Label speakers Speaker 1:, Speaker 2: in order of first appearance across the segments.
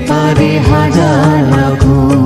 Speaker 1: পারে হাজার রকম।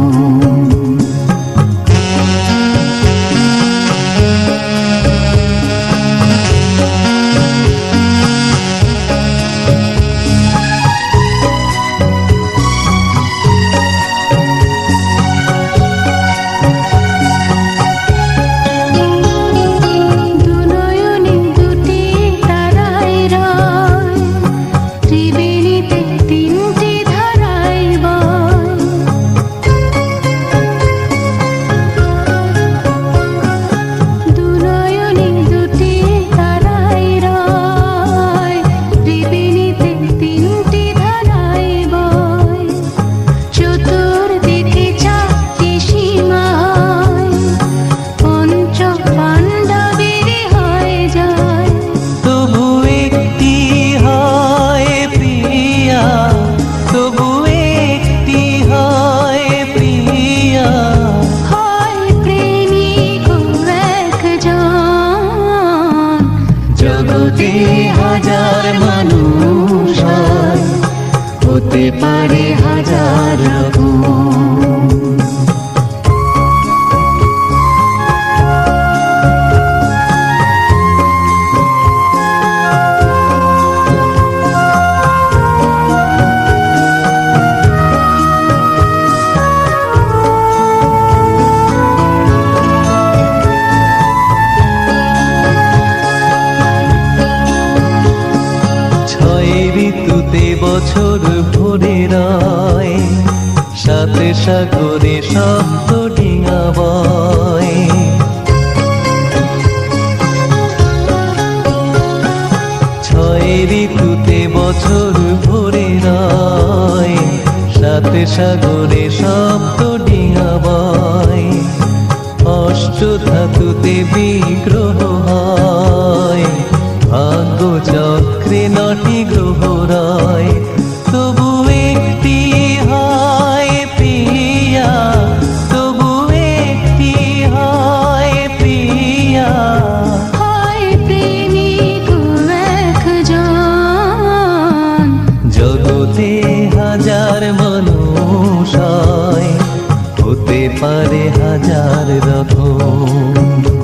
Speaker 1: জগতে হাজার মানুষ হয়, হতে পারে হাজার রকম।
Speaker 2: ঋতুতে বছর ভরে রয়, সাথে সাগরে শব্দ ডিঙা বয়। ছয় ঋতুতে বছর ভরে রয়, সাথে সাগরে শব্দ ডিঙা বয়। অষ্ট ধাতুতে বিগ্রহ হয়, ভাগ্য চক্রে নটি গ্রহ রয়। তবু একটি হয় প্রিয়া, তবু একটি হয় প্রিয়া।
Speaker 1: হয় প্রেমিক একজন,
Speaker 2: জগতে হাজার মানুষ হয়, হতে পারে হাজার রকম।